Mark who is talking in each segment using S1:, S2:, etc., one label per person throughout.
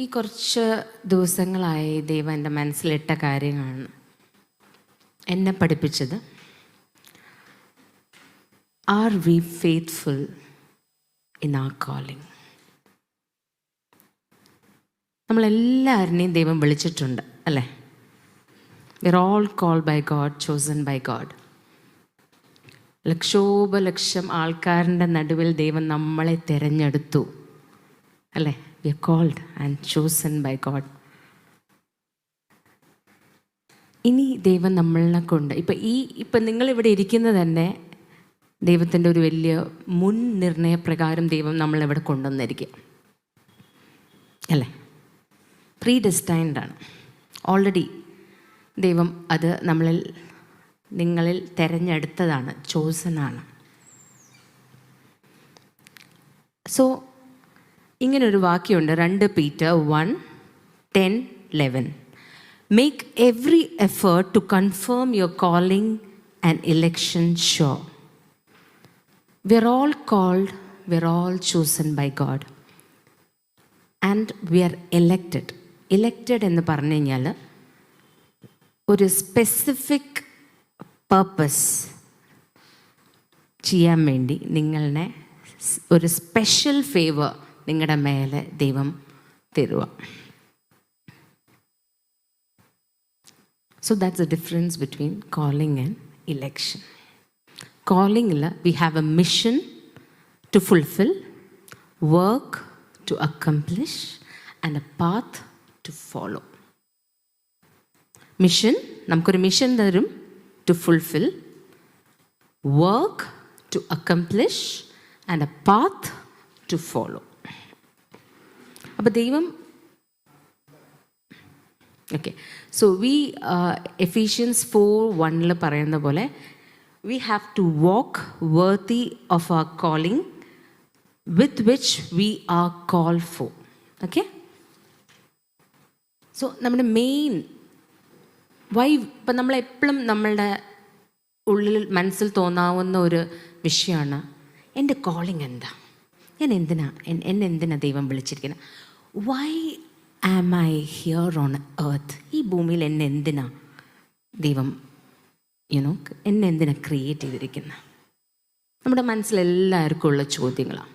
S1: ഈ കുറച്ച് ദിവസങ്ങളായി ദൈവം എൻ്റെ മനസ്സിലിട്ട കാര്യങ്ങളാണ് എന്നെ പഠിപ്പിച്ചത്. Are we faithful in our calling? നമ്മളെല്ലാവരിനെയും ദൈവം വിളിച്ചിട്ടുണ്ട്, അല്ലേ? We are all called by God, chosen by God. ലക്ഷോപലക്ഷം ആൾക്കാരുടെ നടുവിൽ ദൈവം നമ്മളെ തിരഞ്ഞെടുത്തു, അല്ലേ? We are called and chosen by God. ഇനി ദൈവം നമ്മളെ കൊണ്ട് ഇപ്പം നിങ്ങളിവിടെ ഇരിക്കുന്നത് തന്നെ ദൈവത്തിൻ്റെ ഒരു വലിയ മുൻ നിർണയപ്രകാരം ദൈവം നമ്മളിവിടെ കൊണ്ടുവന്നിരിക്കുക, അല്ലേ? പ്രീ ഡെസ്റ്റൈൻഡ് ആണ്. ഓൾറെഡി ദൈവം അത് നിങ്ങളിൽ തിരഞ്ഞെടുത്തതാണ്, ചോസനാണ്. സോ ഇങ്ങനൊരു വാക്യമുണ്ട്, 2 Peter 1:10-11. Make every effort to confirm your calling and election sure. We're all called, we're all chosen by God. And we are elected. Elected എന്ന് പറഞ്ഞു കഴിഞ്ഞാൽ ഒരു സ്പെസിഫിക് പർപ്പസ് ചെയ്യാൻ വേണ്ടി നിങ്ങളെ ഒരു സ്പെഷ്യൽ ഫേവർ നിങ്ങളുടെ മേലെ ദൈവം തരുക. So that's the difference between calling and election. Calling, we have a mission to fulfill, work to accomplish, and a path to follow. Mission, നമുക്കൊരു മിഷൻ തരും, to fulfill, work to accomplish, and a path to follow. അപ്പോൾ ദൈവം okay. So Ephesians 4:1 പറയുന്ന പോലെ we have to walk worthy of our calling with which we are called for. Okay? So നമ്മുടെ main ഇപ്പം നമ്മളെപ്പോഴും നമ്മളുടെ ഉള്ളിൽ മനസ്സിൽ തോന്നാവുന്ന ഒരു വിഷയമാണ്, എൻ്റെ കോളിംഗ് എന്താ, എന്നെ എന്തിനാ ദൈവം വിളിച്ചിരിക്കുന്നത്? Why am I here on earth? ഈ ഭൂമിയിൽ എന്നെ എന്തിനാ ദൈവം എന്നെ എന്തിനാ ക്രിയേറ്റ് ചെയ്തിരിക്കുന്നത്? നമ്മുടെ മനസ്സിലെല്ലാവർക്കും ഉള്ള ചോദ്യങ്ങളാണ്.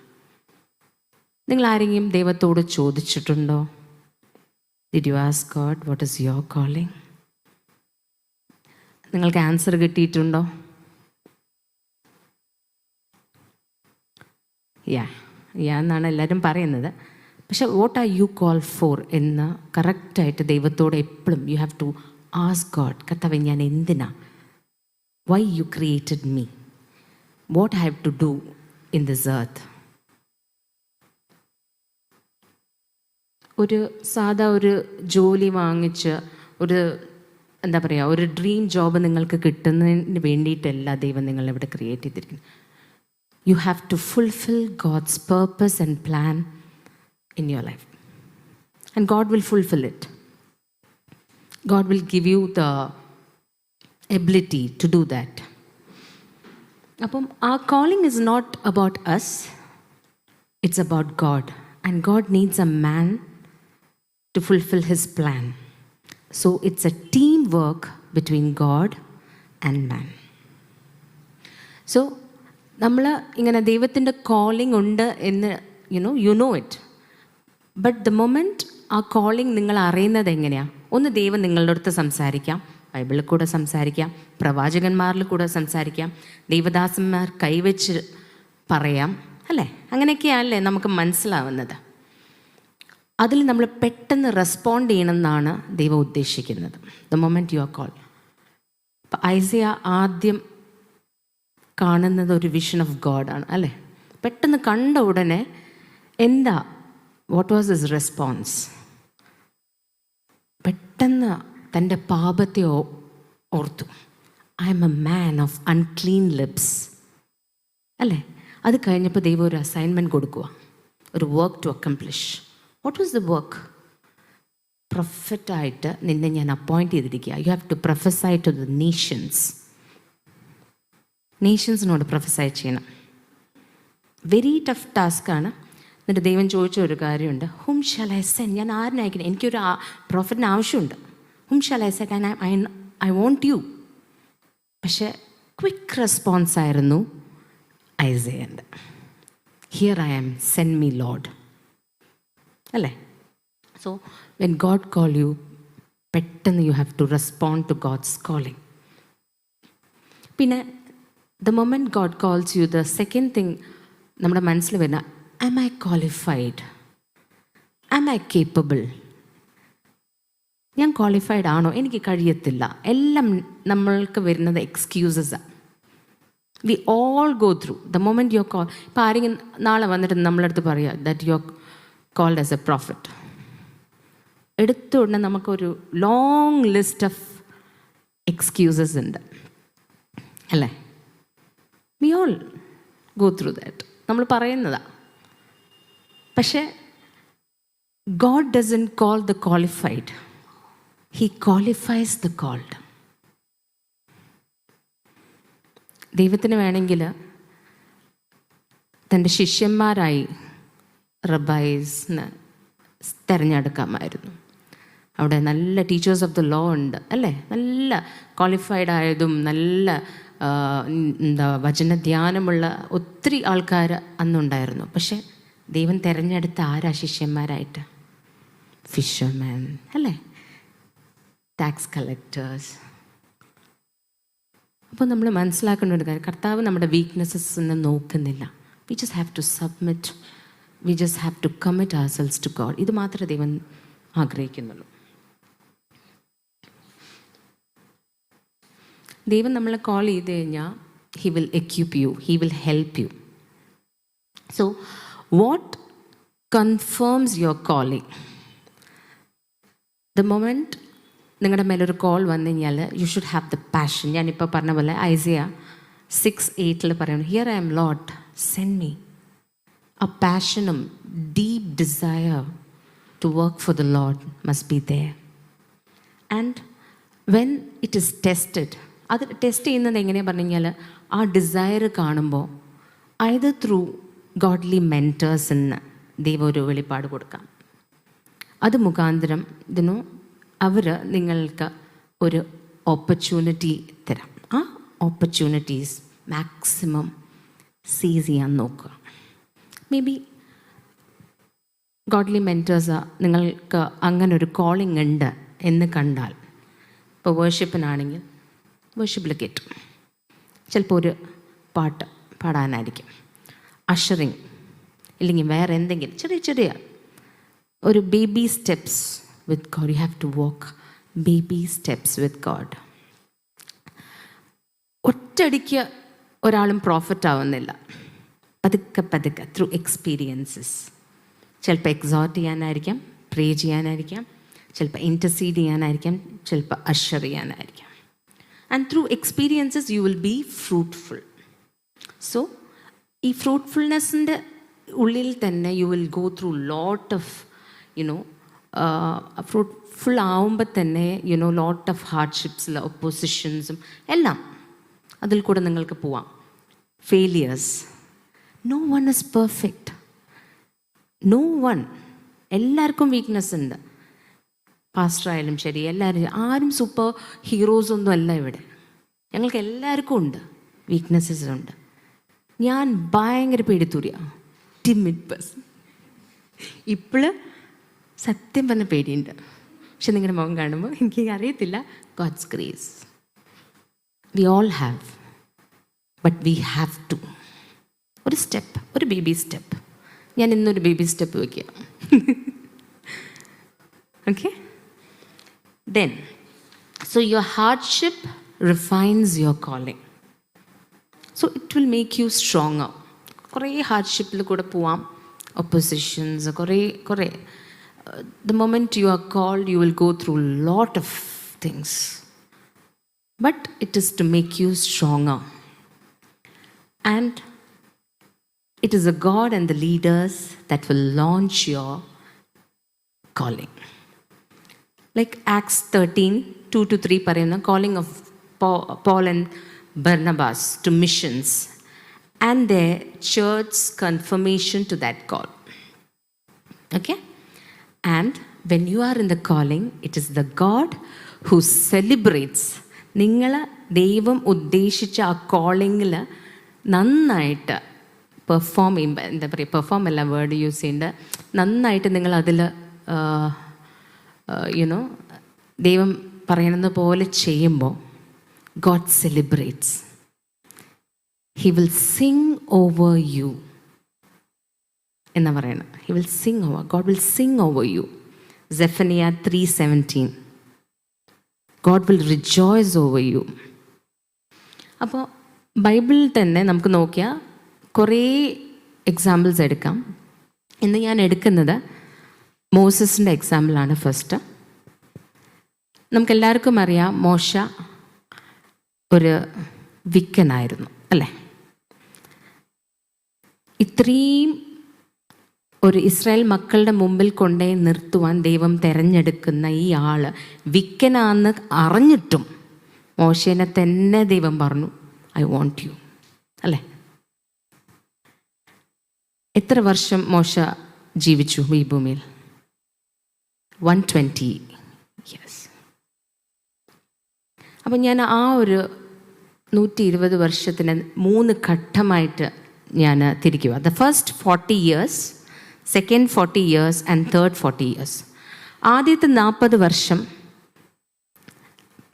S1: നിങ്ങൾ ആരെങ്കിലും ദൈവത്തോട് ചോദിച്ചിട്ടുണ്ടോ? Did you ask God what is your calling? നിങ്ങൾക്ക് ആൻസർ കിട്ടിയിട്ടുണ്ടോ? യാ എന്നാണ് എല്ലാവരും പറയുന്നത്. പക്ഷെ what are you call for എന്ന് കറക്റ്റായിട്ട് ദൈവത്തോട് എപ്പോഴും you have to ask God. കർത്താവേ, ഞാൻ എന്തിനാ? Why you created me? What I have to do in this earth? ഒരു ജോലി വാങ്ങിച്ച് എന്താ പറയുക, ഒരു ഡ്രീം ജോബ് നിങ്ങൾക്ക് കിട്ടുന്നതിന് വേണ്ടിയിട്ടല്ല ദൈവം നിങ്ങളിവിടെ ക്രിയേറ്റ് ചെയ്തിരിക്കുന്നത്. You have to fulfill God's purpose and plan in your life. And God will fulfill it. God will give you the ability to do that. അപ്പം our calling is not about us. It's about God. And God needs a man to fulfill his plan. So it's a teamwork between God and man. So നമ്മൾ ഇങ്ങനെ ദൈവത്തിൻ്റെ calling ഉണ്ട് എന്ന് you know it. But the moment ആ calling നിങ്ങൾ അറിയുന്നത് എങ്ങനെയാണ്? ഒന്ന്, ദൈവം നിങ്ങളുടെ അടുത്ത് സംസാരിക്കാം, ബൈബിളിൽ കൂടെ സംസാരിക്കാം, പ്രവാചകന്മാരിൽ കൂടെ സംസാരിക്കാം, ദൈവദാസന്മാർ കൈവച്ച് പറയാം, അല്ലേ? അങ്ങനെയൊക്കെയല്ലേ നമുക്ക് മനസ്സിലാവുന്നത്. അതിൽ നമ്മൾ പെട്ടെന്ന് റെസ്പോണ്ട് ചെയ്യണമെന്നാണ് ദൈവം ഉദ്ദേശിക്കുന്നത്. The moment you are call. അപ്പം ഐസയ ആദ്യം കാണുന്നത് ഒരു വിഷൻ ഓഫ് ഗോഡാണ്, അല്ലേ? പെട്ടെന്ന് കണ്ട ഉടനെ വാട്ട് വാസ് ഹിസ് റെസ്പോൺസ്? പെട്ടെന്ന് തൻ്റെ പാപത്തെ ഓർത്തു. I am a man of unclean lips, അല്ലേ? അത് കഴിഞ്ഞപ്പോൾ ദൈവം ഒരു അസൈൻമെൻറ്റ് കൊടുക്കുക, ഒരു work to accomplish. What was the work? പ്രൊഫറ്റായിട്ട് നിന്നെ ഞാൻ അപ്പോയിൻറ്റ് ചെയ്തിരിക്കുക. You have to prophesy to the നേഷൻസിനോട് പ്രൊഫസൈ ചെയ്യണം. വെരി ടഫ് ടാസ്ക്കാണ്. എന്നിട്ട് ദൈവം ചോദിച്ച ഒരു കാര്യമുണ്ട്, ഹും ഷാൽ ഐ സെൻഡ്, ഞാൻ ആരിനെ അയക്കണം, എനിക്കൊരു പ്രോഫറ്റിന് ആവശ്യമുണ്ട്. Whom shall I send, I want you. പക്ഷെ ക്വിക്ക് റെസ്പോൺസ് ആയിരുന്നു ഐസയൻ്റെ. Here I am, send me Lord. അല്ലേ? So when God call you, പെട്ടെന്ന് you have to respond to God's calling. പിന്നെ the moment God calls you, the second thing നമ്മുടെ മനസ്സിൽ വരുന്ന, am I qualified, am I capable, ഞാൻ qualified ആണോ, എനിക്ക് കഴിയത്തില്ല. എല്ലാം നമ്മൾക്ക് വരുന്നത് എക്സ്ക്യൂസസാണ്. We all go through the moment you call. ഇപ്പോൾ ആരെങ്കിലും നാളെ വന്നിട്ട് നമ്മളടുത്ത് പറയുക that you are called as a prophet, എടുത്ത ഉടനെ നമുക്കൊരു ലോങ് ലിസ്റ്റ് ഓഫ് എക്സ്ക്യൂസസ് ഉണ്ട്, അല്ലേ? We all go through that. നമ്മൾ പറയുന്നതാണ്. പക്ഷേ God doesn't call the qualified. He qualifies the called. ദൈവത്തിന് വേണമെങ്കിൽ തൻ്റെ ശിഷ്യന്മാരായി റബൈസിന് തിരഞ്ഞെടുക്കാമായിരുന്നു. അവിടെ നല്ല ടീച്ചേഴ്സ് ഓഫ് ദ ലോ ഉണ്ട്, അല്ലേ? നല്ല ക്വാളിഫൈഡ് ആയതും നല്ല വചനധ്യാനമുള്ള ഒത്തിരി ആൾക്കാർ അന്നുണ്ടായിരുന്നു. പക്ഷെ ദൈവം തിരഞ്ഞെടുത്ത ആരാ ശിഷ്യന്മാരായിട്ട്? ഫിഷർമാൻ, അല്ലേ? Tax collectors. അപ്പോൾ നമ്മൾ മനസ്സിലാക്കേണ്ട ഒരു കാര്യം, കർത്താവ് നമ്മുടെ വീക്ക്നെസ്സസിനെ നോക്കുന്നില്ല. We just have to submit, we just have to commit ourselves to God. ഇത് മാത്രമേ ദൈവം ആഗ്രഹിക്കുന്നുള്ളൂ. ദൈവം നമ്മളെ കോൾ ചെയ്ത് കഴിഞ്ഞാൽ he will equip you, he will help you. So what confirms your calling? The moment നിങ്ങളുടെ മേലൊരു കോൾ വന്നു കഴിഞ്ഞാൽ you should have the passion. ഞാനിപ്പോൾ പറഞ്ഞ പോലെ ഐസിയ 6:8 പറയുന്നു, here I am Lord, send me. ആ പാഷനും deep desire to work for the Lord must be there. And when it is tested, അത് ടെസ്റ്റ് ചെയ്യുന്നത് എങ്ങനെയാണ് പറഞ്ഞു കഴിഞ്ഞാൽ, ആ ഡിസയർ കാണുമ്പോൾ either ത്രൂ ഗോഡ്ലി മെൻറ്റേഴ്സിന് ദൈവം ഒരു വെളിപ്പാട് കൊടുക്കാം. അത് മുഖാന്തരം അവർ നിങ്ങൾക്ക് ഒരു ഓപ്പർച്യൂണിറ്റി തരാം. ആ ഓപ്പർച്യൂണിറ്റീസ് മാക്സിമം സീസ് ചെയ്യാൻ നോക്കുക. മേ ബി ഗോഡ്ലി മെൻറ്റേഴ്സ് നിങ്ങൾക്ക് അങ്ങനെ ഒരു കോളിംഗ് ഉണ്ട് എന്ന് കണ്ടാൽ, ഇപ്പോൾ വേർഷിപ്പിനാണെങ്കിൽ വേർഷിപ്പിൽ കയറ്റും, ചിലപ്പോൾ ഒരു പാട്ട് പാടാനായിരിക്കും, അഷറിങ്, ഇല്ലെങ്കിൽ വേറെ എന്തെങ്കിലും ചെറിയ ചെറിയ ഒരു baby steps with God. You have to walk baby steps with God. ഒറ്റയടിക്ക് ഒരാളും പ്രോഫിറ്റ് ആവുന്നില്ല. പതുക്കെ പതുക്കെ ത്രൂ എക്സ്പീരിയൻസസ്. ചിലപ്പോൾ എക്സോർട്ട് ചെയ്യാനായിരിക്കാം, പ്രേ ചെയ്യാനായിരിക്കാം, ചിലപ്പോൾ ഇൻറ്റർസീഡ് ചെയ്യാനായിരിക്കാം, ചിലപ്പോൾ അഷർ ചെയ്യാനായിരിക്കാം. And through experiences you will be fruitful. So ഈ ഫ്രൂട്ട്ഫുൾനെസ്സിൻ്റെ ഉള്ളിൽ തന്നെ you will go through lot of fruitful ആവുമ്പോൾ തന്നെ ലോട്ട് ഓഫ് ഹാർഡ്ഷിപ്സിൽ ഒപ്പോസിഷൻസും എല്ലാം അതിൽ കൂടെ നിങ്ങൾക്ക് പോവാം. Failures, no one is perfect, no one. എല്ലാവർക്കും വീക്ക്നെസ് ഉണ്ട്. പാസ്റ്ററായാലും ശരി, എല്ലാവരും, ആരും സൂപ്പർ ഹീറോസ് ഒന്നും അല്ല ഇവിടെ. ഞങ്ങൾക്ക് എല്ലാവർക്കും ഉണ്ട്, വീക്ക്നെസ്സസ് ഉണ്ട്. ഞാൻ ഭയങ്കര പേടിത്തൂരിയ, ടിമിഡ് പേഴ്സൺ. ഇപ്പോൾ സത്യം പറഞ്ഞ പേടിയുണ്ട്. പക്ഷെ നിങ്ങളുടെ മുഖം കാണുമ്പോൾ എനിക്ക് അറിയത്തില്ല. God's grace we all have, but we have to. ഒരു സ്റ്റെപ്പ്, ഒരു ബേബി സ്റ്റെപ്പ്. ഞാൻ ഇന്നൊരു ബേബി സ്റ്റെപ്പ് വയ്ക്കുക. Okay, then so your hardship refines your calling, so it will make you stronger. കുറേ ഹാർഡ്ഷിപ്പിൽ കൂടെ പോവാം, ഒപ്പോസിഷൻസ് കുറേ. The moment you are called, you will go through lot of things, but it is to make you stronger. And it is a God and the leaders that will launch your calling. Like Acts 13:2-3 പറയുന്ന calling of Paul and Barnabas to missions and their church's confirmation to that call. Okay? And when you are in the calling, it is the God who celebrates. നിങ്ങൾ ദൈവം ഉദ്ദേശിച്ച ആ കോളിങ്ങിൽ നന്നായിട്ട് perform ചെയ്യുമ്പോൾ, എന്താ പറയുക, perform അല്ല വേർഡ് യൂസ് ചെയ്യേണ്ട, നന്നായിട്ട് നിങ്ങൾ അതിൽ യുനോ ദൈവം പറയുന്നത് പോലെ ചെയ്യുമ്പോൾ God celebrates. He will sing over you എന്ന് പറയണം. He will sing over, God will sing over you. Zephaniah 3:17. God will rejoice over you. അപ്പോൾ ബൈബിളിൽ തന്നെ നമുക്ക് നോക്കിയാൽ കുറേ എക്സാമ്പിൾസ് എടുക്കാം. ഇന്ന് ഞാൻ എടുക്കുന്നത് മോസസിൻ്റെ എക്സാമ്പിളാണ് ഫസ്റ്റ്. നമുക്കെല്ലാവർക്കും അറിയാം, മോശ ഒരു വിക്കനായിരുന്നു, അല്ലേ? ഇത്രയും ഒരു ഇസ്രായേൽ മക്കളുടെ മുമ്പിൽ കൊണ്ടേ നിർത്തുവാൻ ദൈവം തിരഞ്ഞെടുക്കുന്ന ഈ ആൾ വിക്കനാന്ന് അറിഞ്ഞിട്ടും മോശേനെ തന്നെ ദൈവം പറഞ്ഞു, ഐ വോണ്ട് യു, അല്ലേ? എത്ര വർഷം മോശ ജീവിച്ചു ഈ ഭൂമിയിൽ? 120 years. അപ്പം ഞാൻ ആ ഒരു 120 വർഷത്തിന് 3 ഘട്ടമായിട്ട് ഞാൻ തിരിക്കുക. The first 40 years, second 40 years and third 40 years. ആദ്യത്തെ 40 വർഷം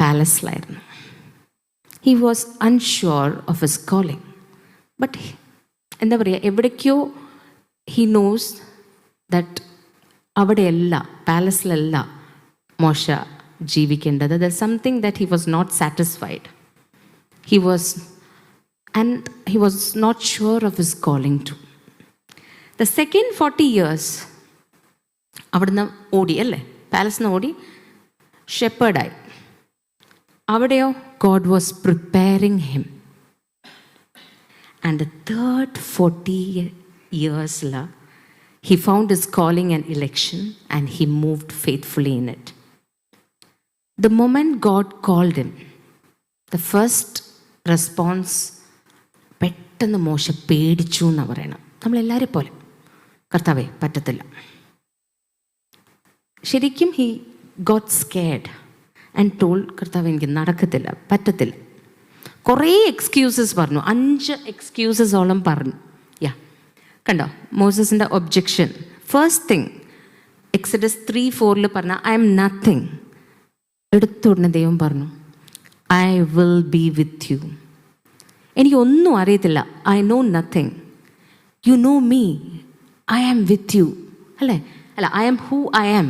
S1: പാലസിലായിരുന്നു. He was unsure of his calling. But എന്താ പറയുക, എവിടേക്കോ ഹി നോസ് ദറ്റ് അവിടെയല്ല, പാലസിലല്ല മോശ ജീവിക്കേണ്ടത്. There something that he was not satisfied. He was not sure of his calling too. The second 40 years അവിടുന്ന് ഓടി, അല്ലേ? പാലസിന് ഓടി ഷെപ്പേർഡായി. അവിടെയോ God was preparing him. And the third 40 years he found his calling and election and he moved faithfully in it. The moment God called him, the first response പെട്ടെന്ന് മോശ പേടിച്ചു എന്നാണ് പറയണം. നമ്മളെല്ലാവരും പോലെ, കർത്താവേ പറ്റത്തില്ല. ശരിക്കും he got scared and told, കർത്താവേ എനിക്ക് നടക്കത്തില്ല, പറ്റത്തില്ല. കുറേ എക്സ്ക്യൂസസ് പറഞ്ഞു, 5 എക്സ്ക്യൂസസോളം പറഞ്ഞു. കണ്ടോ മോസസിൻ്റെ ഒബ്ജെക്ഷൻ? ഫസ്റ്റ് തിങ് എക്സഡസ് 3:4 പറഞ്ഞ ഐ എം നത്തിങ്. എടുത്തുടനെ ദൈവം പറഞ്ഞു, I will be with you. എനിക്കൊന്നും അറിയത്തില്ല, I know nothing, you know me, I am with you, അല്ലേ? അല്ല, I am who I am.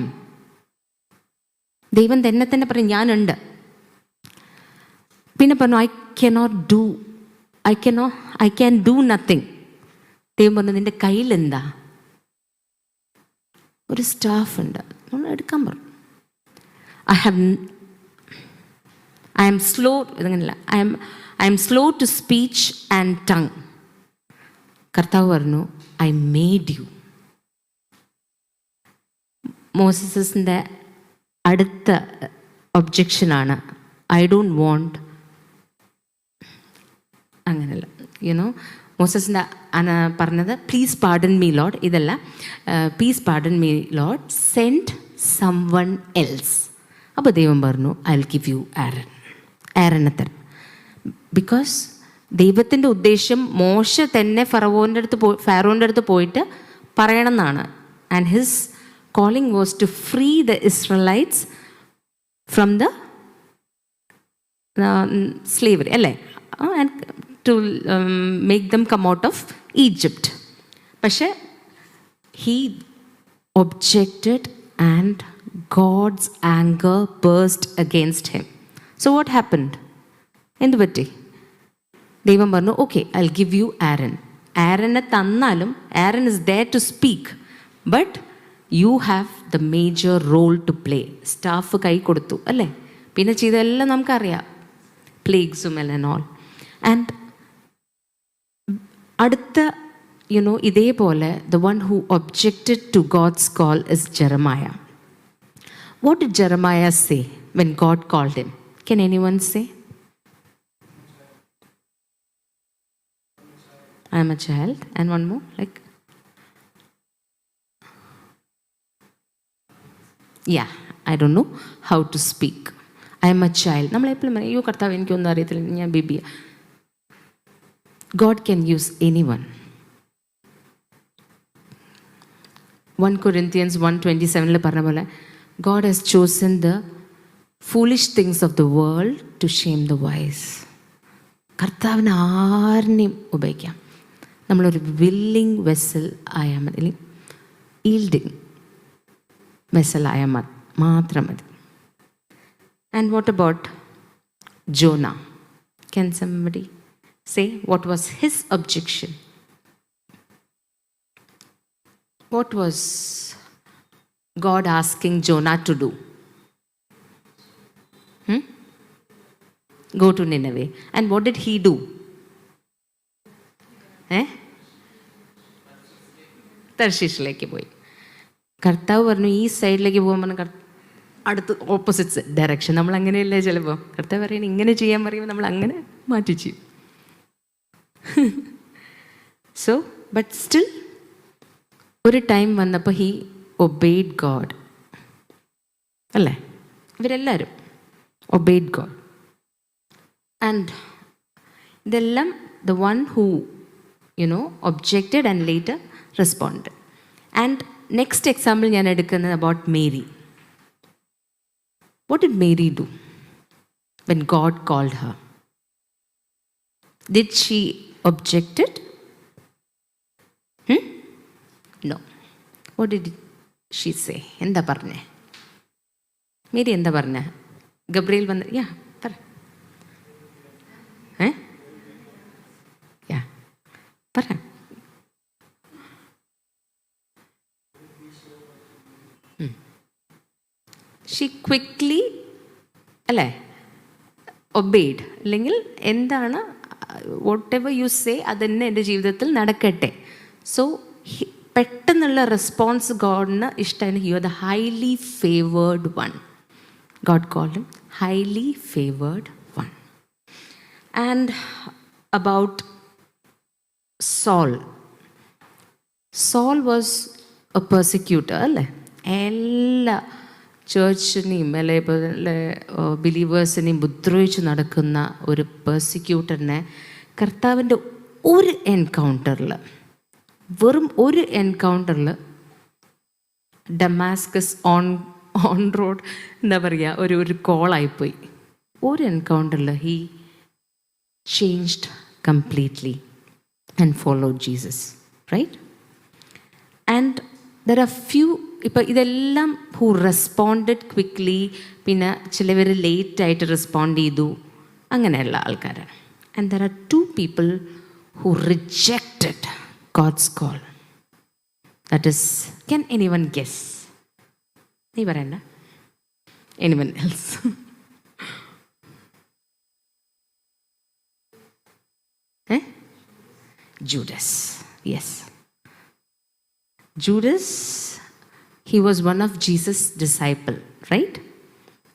S1: ദൈവം തന്നെ പറയും ഞാനുണ്ട്. പിന്നെ പറഞ്ഞു ഐ ക്യാൻ ഡു നത്തിങ്. ദൈവം പറഞ്ഞു നിൻ്റെ കയ്യിലെന്താ? ഒരു സ്റ്റാഫ് ഉണ്ട്, നമ്മൾ എടുക്കാൻ പറഞ്ഞു. ഐ ആം സ്ലോ, ഇതങ്ങനെയല്ല, I am slow to speech and tongue. കർത്താവ് പറഞ്ഞു ഐ മെയ്ഡ് യു. മോസസിൻ്റെ അടുത്ത ഒബ്ജെക്ഷനാണ് ഐ ഡോണ്ട് വോണ്ട്, അങ്ങനെയല്ല, യുനോ മോസസിൻ്റെ പറഞ്ഞത് പ്ലീസ് പാർഡൺ മീ ലോഡ്, ഇതല്ല, please pardon me Lord, send someone else. അപ്പോൾ ദൈവം പറഞ്ഞു ഐ വിൽ ഗിവ് യു ആരനെ തരാം. ബിക്കോസ് ദൈവത്തിൻ്റെ ഉദ്ദേശം മോശ തന്നെ ഫറവോൻ്റെ അടുത്ത് പോയിട്ട് പറയണം എന്നാണ്. And his calling was to free the Israelites from the slavery, അല്ലേ? And to make them come out of Egypt. പക്ഷെ he objected and God's anger burst against him. So what happened? എന്ത് പറ്റി? ദൈവം പറഞ്ഞു okay I will give you Aaron. ആരനെ തന്നാലും Aaron is there to speak, but you have the major role to play. Staff കൈ കൊടുത്തു, അല്ലേ? പിന്നെ ചെയ്തെല്ലാം നമുക്കറിയാം, പ്ലേഗ്സും ആൻഡ് ഓൾ. ആൻഡ് അടുത്ത ഇതേപോലെ the one who objected to God's call is Jeremiah. What did Jeremiah say when God called him? Can anyone say? I am a child. And one more, like, Yeah, I don't know how to speak. I am a child. നമ്മളെപ്പോഴും പറയും, അയ്യോ കർത്താവ് എനിക്കൊന്നും അറിയത്തില്ല, ഞാൻ ബേബിയ. God can use anyone. 1 Corinthians 1:27 പറഞ്ഞ പോലെ God has chosen the foolish things of the world to shame the wise. കർത്താവിന് ആരിനെയും ഉപയോഗിക്കാം. നമ്മളൊരു വില്ലിങ് വെസൽ ആയാൽ മതി, അല്ലെങ്കിൽ ഈൽഡിങ് വെസൽ ആയാൽ മാത്രം മതി. And what about Jonah? Can somebody say what was his objection? What was God asking Jonah to do? Go to Nineveh. And what did he do? തർശീഷിലേക്ക് പോയി. കർത്താവ് പറഞ്ഞു ഈ സൈഡിലേക്ക് പോകാൻ പറഞ്ഞു, അടുത്ത് ഓപ്പോസിറ്റ്സ് ഡയറക്ഷൻ. നമ്മൾ അങ്ങനെയല്ലേ ചിലപ്പോൾ കർത്താവ് പറയുന്നത് ഇങ്ങനെ ചെയ്യാൻ പറയുമ്പോൾ നമ്മൾ അങ്ങനെ മാറ്റി ചെയ്യും. സോ ബട്ട് സ്റ്റിൽ ഒരു ടൈം വന്നപ്പോൾ ഹി ഒബെയ്ഡ് ഗോഡ്, അല്ലേ? ഇവരെല്ലാവരും ഒബെയ്ഡ് ഗോഡ്. ആൻഡ് ഇതെല്ലാം the one who objected and later responded. And next example ഞാൻ എടുക്കുന്നത് about Mary. What did Mary do when God called her? Did she objected? No. What did she say? എന്താ പറഞ്ഞേ? Mary എന്താ പറഞ്ഞേ? Gabriel വന്ന് പറ. പറ. ഷീ ക്വിക്ക്ലി അല്ലേ ഒബെയ്ഡ്, അല്ലെങ്കിൽ എന്താണ് വോട്ട് എവർ യു സേ അതന്നെ എൻ്റെ ജീവിതത്തിൽ നടക്കട്ടെ. സോ പെട്ടെന്നുള്ള റെസ്പോൺസ് ഗോഡിന് ഇഷ്ടമാണ്. You are the highly favoured one. God called him highly favoured one. And about Saul was a persecutor, അല്ലേ? എല്ലാ ചേർച്ചിനെയും അല്ലെ ബിലീവേഴ്സിനെയും ഉപദ്രവിച്ച് നടക്കുന്ന ഒരു പെർസിക്യൂട്ടറിനെ കർത്താവിൻ്റെ ഒരു എൻകൗണ്ടറിൽ, വെറും ഒരു എൻകൗണ്ടറിൽ, ഡമാസ്കസ് ഓൺ റോഡ് എന്താ പറയുക, ഒരു കോളായിപ്പോയി. ഒരു എൻകൗണ്ടറിൽ he changed completely and followed Jesus, right? And there are few, ഇപ്പോൾ ഇതെല്ലാം ഹു റെസ്പോണ്ടഡ് ക്വിക്ക്ലി, പിന്നെ ചിലവർ ലേറ്റ് ആയിട്ട് റെസ്പോണ്ട് ചെയ്തു, അങ്ങനെയുള്ള ആൾക്കാരാണ്. And there are 2 people who rejected God's call. That is, can anyone guess? നീ പറയണ്ട. Anyone else? Judas. Yes. Judas, he was one of Jesus' disciple, right?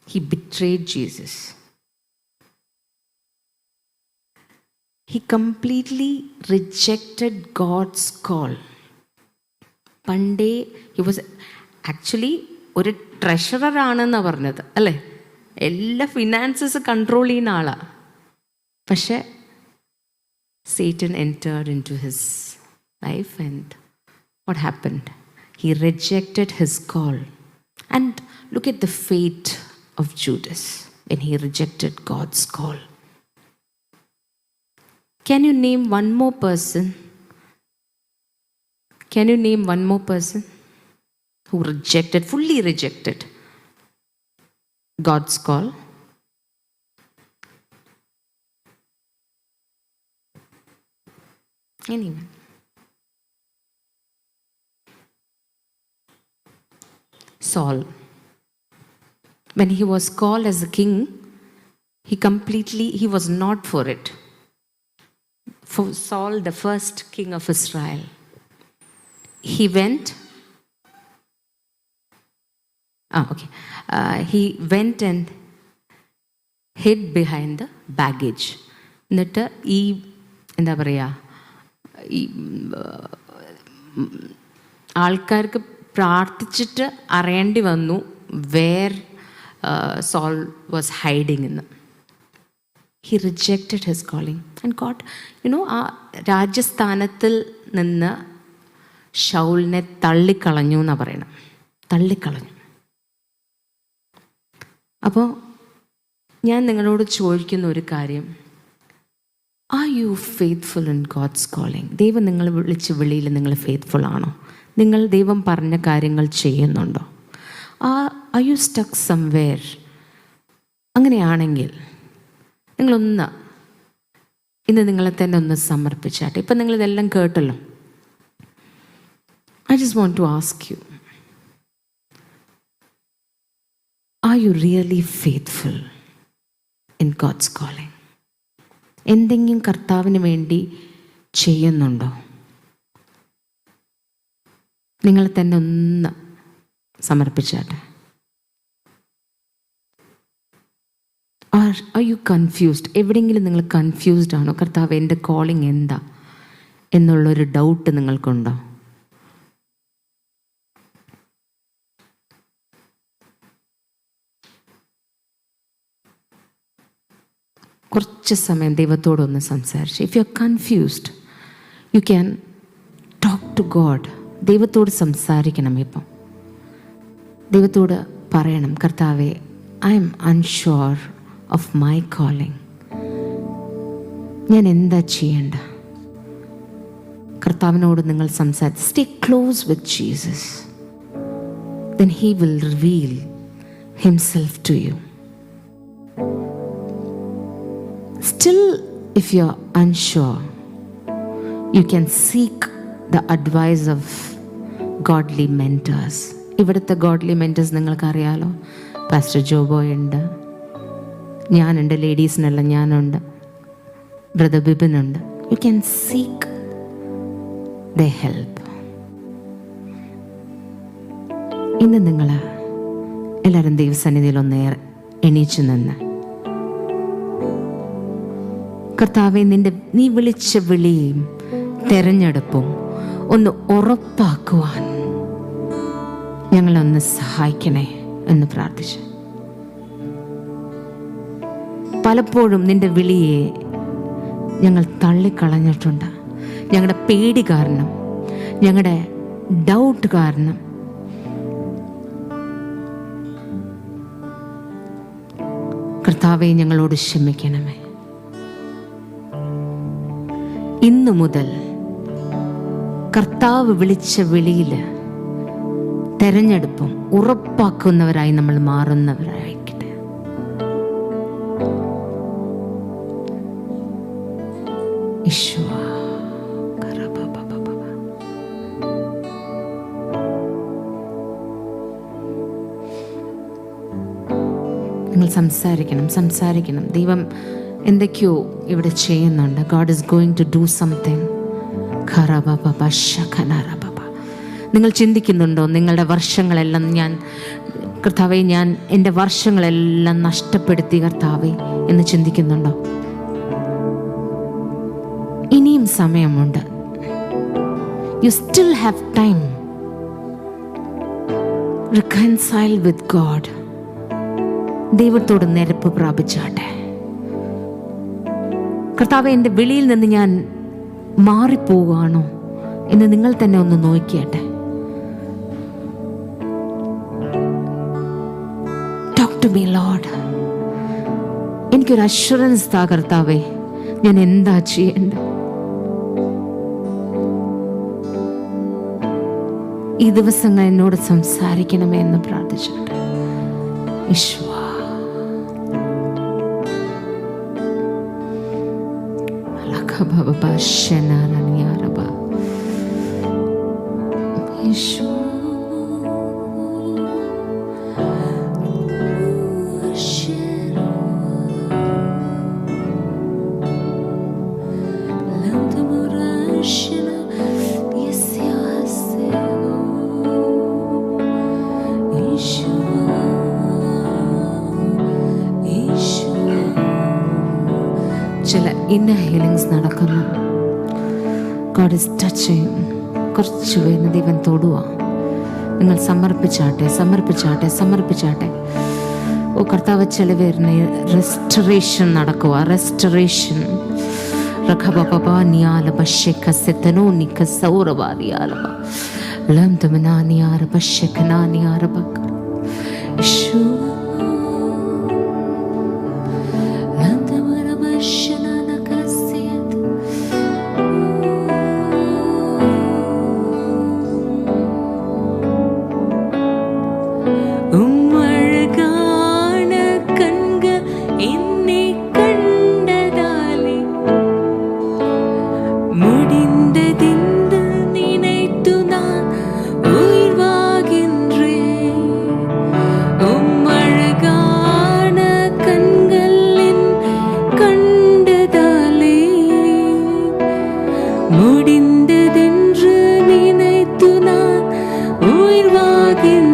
S1: He betrayed Jesus. He completely rejected God's call. Pande, he was actually ഒരു treasurer ആണെന്നാണ് പറഞ്ഞത്, അല്ലേ? എല്ലാ finances control ചെയ്യുന്ന ആളാണ്. പക്ഷേ Satan entered into his life, and what happened? He rejected his call. And look at the fate of Judas when he rejected God's call. Can you name one more person? Can you name one more person who fully rejected God's call? Anyone? Saul. When he was called as a king, he was not for it. For Saul, the first king of Israel, he went. He went and hid behind the baggage. എന്നിട്ട് ഈ എന്താ പറയുക, ഈ ആൾക്കാർക്ക് പ്രാർത്ഥിച്ചിട്ട് അറിയേണ്ടി വന്നു where Saul was hiding in. He rejected his calling. And God, ആ രാജ്യസ്ഥാനത്തിൽ നിന്ന് ശൗലിനെ തള്ളിക്കളഞ്ഞു എന്നാണ് പറയണം. തള്ളിക്കളഞ്ഞു. അപ്പോൾ ഞാൻ നിങ്ങളോട് ചോദിക്കുന്ന ഒരു കാര്യം, are you faithful in God's calling? ദൈവം നിങ്ങൾ വിളിച്ച വിളിയിൽ നിങ്ങൾ ഫെയ്ത്ത്ഫുൾ ആണോ? നിങ്ങൾ ദൈവം പറഞ്ഞ കാര്യങ്ങൾ ചെയ്യുന്നുണ്ടോ? Are you stuck somewhere? അങ്ങനെയാണെങ്കിൽ നിങ്ങളൊന്ന് ഇന്ന് നിങ്ങളെ തന്നെ ഒന്ന് സമർപ്പിച്ചാട്ടെ. ഇപ്പം നിങ്ങളിതെല്ലാം കേട്ടല്ലോ. I just want to ask you, are you really faithful in God's calling? എന്തെങ്കിലും കർത്താവിന് വേണ്ടി ചെയ്യുന്നുണ്ടോ? നിങ്ങൾ തന്നെ ഒന്ന് സമർപ്പിച്ചാട്ടെ. Are you confused? എവിടെയെങ്കിലും നിങ്ങൾ കൺഫ്യൂസ്ഡ് ആണോ? കർത്താവ് എൻ്റെ കോളിംഗ് എന്താ എന്നുള്ളൊരു ഡൗട്ട് നിങ്ങൾക്കുണ്ടോ? കുറച്ച് സമയം ദൈവത്തോടൊന്ന് സംസാരിച്ച്, if you are confused you can talk to God. ദൈവത്തോട് സംസാരിക്കണം. ഇപ്പം ദൈവത്തോട് പറയണം, കർത്താവേ, I am unsure of my calling. ഞാൻ എന്താ ചെയ്യേണ്ട? കർത്താവിനോട് നിങ്ങൾ സംസാരിച്ച് stay close with Jesus. Then he will reveal himself to you. Still, if you are unsure, you can seek the advice of godly mentors. ഇവിടുത്തെ ഗോഡ്ലി മെൻറ്റേഴ്സ് നിങ്ങൾക്കറിയാലോ. Pastor Joboy ഉണ്ട്, ഞാനുണ്ട്, ലേഡീസിനെല്ലാം ഞാനുണ്ട്, ബ്രദർ ബിബിൻ ഉണ്ട്. You can seek the help. ഇന്ന് നിങ്ങൾ എല്ലാവരും ദൈവസന്നിധിയിൽ ഒന്ന് എണീച്ചു നിന്ന്, കർത്താവെ, നീ വിളിച്ച വിളിയും തെരഞ്ഞെടുപ്പും ഒന്ന് ഉറപ്പാക്കുവാൻ ഞങ്ങളൊന്ന് സഹായിക്കണേ എന്ന് പ്രാർത്ഥിച്ചു. പലപ്പോഴും നിന്റെ വിളിയെ ഞങ്ങൾ തള്ളിക്കളഞ്ഞിട്ടുണ്ട്. ഞങ്ങളുടെ പേടി കാരണം, ഞങ്ങളുടെ ഡൗട്ട് കാരണം. കർത്താവെ, ഞങ്ങളോട് ക്ഷമിക്കണമേ. ഇന്നു മുതൽ കർത്താവ് വിളിച്ച വിളിയിൽ തെരഞ്ഞെടുപ്പും ഉറപ്പാക്കുന്നവരായി നമ്മൾ മാറുന്നവരായിരിക്കട്ടെ. നിങ്ങൾ സംസാരിക്കണം. ദൈവം എന്തൊക്കെയോ ഇവിടെ ചെയ്യുന്നുണ്ട്. God is going to do something. നിങ്ങൾ ചിന്തിക്കുന്നുണ്ടോ, നിങ്ങളുടെ വർഷങ്ങളെല്ലാം കർത്താവെ, ഞാൻ എൻ്റെ വർഷങ്ങളെല്ലാം നഷ്ടപ്പെടുത്തി കർത്താവെ എന്ന് ചിന്തിക്കുന്നുണ്ടോ? ഇനിയും സമയമുണ്ട്. You still have time. Reconcile with God. ദൈവത്തോട് നിരപ്പ് പ്രാപിച്ചാട്ടെ. കർത്താവെ, എൻ്റെ വിളിയിൽ നിന്ന് ഞാൻ മാറിപ്പോവുകയാണോ എന്ന് നിങ്ങൾ തന്നെ ഒന്ന് നോക്കിയാട്ടെ. Talk to me Lord. എനിക്കൊരു അഷ്വറൻസ് താ കർത്താവെ, ഞാൻ എന്താ ചെയ്യേണ്ട? ഈ ദിവസങ്ങൾ എന്നോട് സംസാരിക്കണമേ എന്ന് പ്രാർത്ഥിച്ചിട്ട് ഈശോ. Baba Shenana Yaraba Yeshua ചില ഇന്നർ ഹീലിങ്സ് നടക്കുന്നു. God is touching. കുറച്ച് പേര് ദൈവം തൊടുക. നിങ്ങൾ സമർപ്പിച്ചാട്ടെ. ഓ കർത്താവ്, ചില പേരിന് റെസ്റ്റോറേഷൻ നടക്കുക. റെസ്റ്റോറേഷൻ
S2: முடிந்ததென்று நினைத்து நான் உயிர் வாழ்கின்றேன்.